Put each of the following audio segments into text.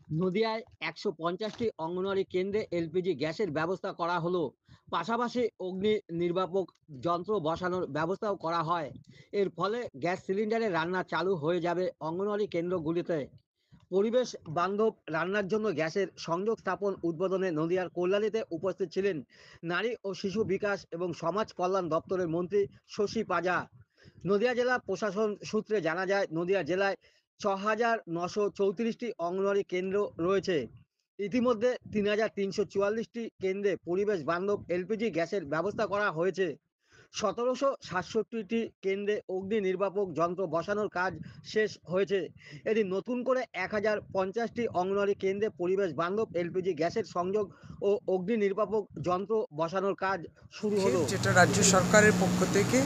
নদিয়ায় ১৫০টি অঙ্গনওয়াড়ি কেন্দ্রে এলপিজি গ্যাসের ব্যবস্থা করা হলো। পাশাপাশি অগ্নি নির্বাপক যন্ত্র বসানোর ব্যবস্থাও করা হয়। এর ফলে গ্যাস সিলিন্ডারে রান্না চালু হয়ে যাবে অঙ্গনওয়াড়ি কেন্দ্রগুলিতে। পরিবেশ বান্ধব রান্নার জন্য গ্যাসের সংযোগ স্থাপন উদ্বোধনে নদিয়ার কল্যাণীতে উপস্থিত ছিলেন নারী ও শিশু বিকাশ এবং সমাজ কল্যাণ দপ্তরের মন্ত্রী শশী পাজা। নদিয়া জেলা প্রশাসন সূত্রে জানা যায়, নদিয়া জেলায় ৬,৯৩৪টি অঙ্গনওয়াড়ি কেন্দ্র রয়েছে। ইতিমধ্যে ৩,৩৪৪টি কেন্দ্রে পরিবেশ বান্ধব এলপিজি গ্যাসের ব্যবস্থা করা হয়েছে। ১৭৬৭টি কেন্দ্রে অগ্নি নির্বাপক যন্ত্র বসানোর কাজ শেষ হয়েছে। এদিন নতুন করে ১,০৫০টি অঙ্গনওয়াড়ি কেন্দ্রে পরিবেশ বান্ধব এলপিজি গ্যাসের সংযোগ ও অগ্নি নির্বাপক যন্ত্র বসানোর কাজ শুরু হলো। যেটা রাজ্য সরকারের পক্ষ থেকে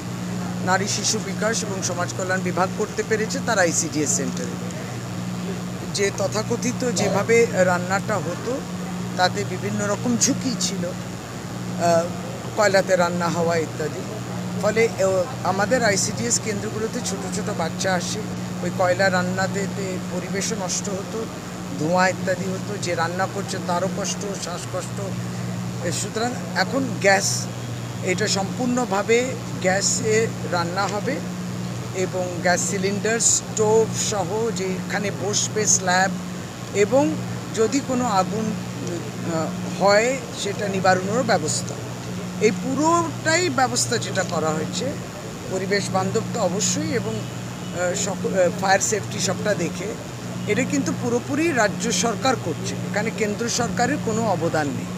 নারী শিশু বিকাশ এবং সমাজ কল্যাণ বিভাগ করতে পেরেছে তার আইসিডিএস সেন্টারে। যে তথাকথিত যেভাবে রান্নাটা হতো তাতে বিভিন্ন রকম ঝুঁকি ছিল, কয়লাতে রান্না হওয়া ইত্যাদি। ফলে আমাদের আইসিডিএস কেন্দ্রগুলোতে ছোট ছোট বাচ্চা আসে, ওই কয়লা রান্নাতে পরিবেশও নষ্ট হতো, ধোঁয়া ইত্যাদি হতো, যে রান্না করছে তারও কষ্ট, শ্বাসকষ্ট। সুতরাং এখন গ্যাস, এটা সম্পূর্ণভাবে গ্যাসে রান্না হবে এবং গ্যাস সিলিন্ডার, স্টোভ সহ যেখানে বসবে স্ল্যাব, এবং যদি কোনো আগুন হয় সেটা নিবারণেরও ব্যবস্থা। এই পুরোটাই ব্যবস্থা যেটা করা হয়েছে পরিবেশ বান্ধব তো অবশ্যই, এবং ফায়ার সেফটি সবটা দেখে এটা কিন্তু পুরোপুরি রাজ্য সরকার করছে, এখানে কেন্দ্র সরকারের কোনো অবদান নেই।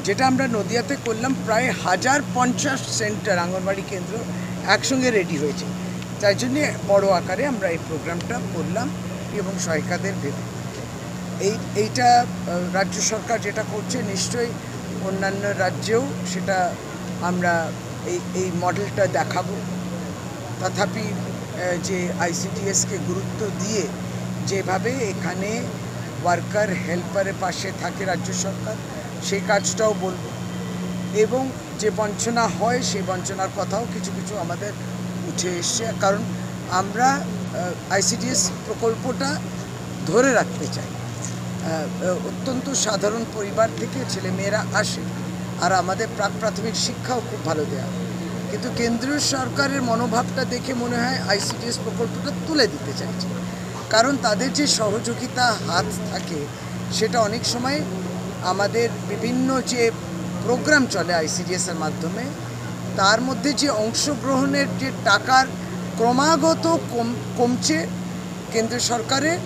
যেটা আমরা নদিয়াতে করলাম, প্রায় ১,০৫০ সেন্টার আঙ্গনবাড়ি কেন্দ্র একসঙ্গে রেডি হয়েছে, তাই জন্যে বড় আকারে আমরা এই প্রোগ্রামটা করলাম এবং সহায়িকাদের ভেবে। এইটা রাজ্য সরকার যেটা করছে, নিশ্চয়ই অন্যান্য রাজ্যেও সেটা আমরা এই মডেলটা দেখাবো। তথাপি যে আইসিডিএসকে গুরুত্ব দিয়ে যেভাবে এখানে ওয়ার্কার হেল্পারের পাশে থাকে রাজ্য সরকার, সেই কাজটাও বলবো। এবং যে বঞ্চনা হয় সেই বঞ্চনার কথাও কিছু কিছু আমাদের উঠে এসছে, কারণ আমরা আইসিডিএস প্রকল্পটা ধরে রাখতে চাই। অত্যন্ত সাধারণ পরিবার থেকে ছেলেমেয়েরা আসে, আর আমাদের প্রাক প্রাথমিক শিক্ষাও খুব ভালো দেওয়া, কিন্তু কেন্দ্রীয় সরকারের মনোভাবটা দেখে মনে হয় আইসিডিএস প্রকল্পটা তুলে দিতে চাইছে। কারণ তাদের যে সহযোগিতা হাত থাকে সেটা অনেক সময় আমাদের বিভিন্ন যে প্রোগ্রাম চলে আইসিডিএসের মাধ্যমে, তার মধ্যে যে অংশগ্রহণের যে টাকার ক্রমাগত কমছে কেন্দ্র সরকারের,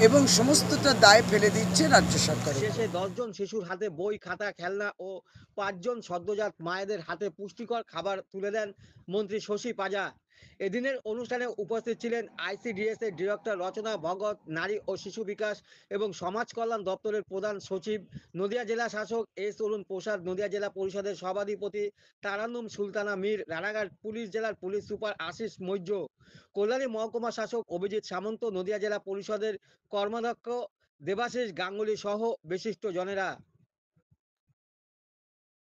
এবং সমস্তটা দায় ফেলে দিচ্ছে রাজ্য সরকার। শেষে ১০ জন শিশুর হাতে বই, খাতা, খেলনা ও ৫ জন সদ্যজাত মায়েদের হাতে পুষ্টিকর খাবার তুলে দেন মন্ত্রী শশী পাজা। এদিনের অনুষ্ঠানে উপস্থিত ছিলেন আইসিডিএস এর ডিরেক্টর রচনা ভগত, নারী ও শিশু বিকাশ এবং সমাজ কল্যাণ দপ্তরের প্রধান সচিব, নদিয়া জেলা শাসক এস অরুণ প্রসাদ, নদিয়া জেলা পরিষদের সভাধিপতি তারান্নুম সুলতানা মীর, রানাঘাট পুলিশ জেলার পুলিশ সুপার আশিস মৌর্য, কল্যাণী মহকুমা শাসক অভিজিৎ সামন্ত, নদিয়া জেলা পরিষদের কর্মাধ্যক্ষ দেবাশিস গাঙ্গুলি সহ বিশিষ্ট জনেরা।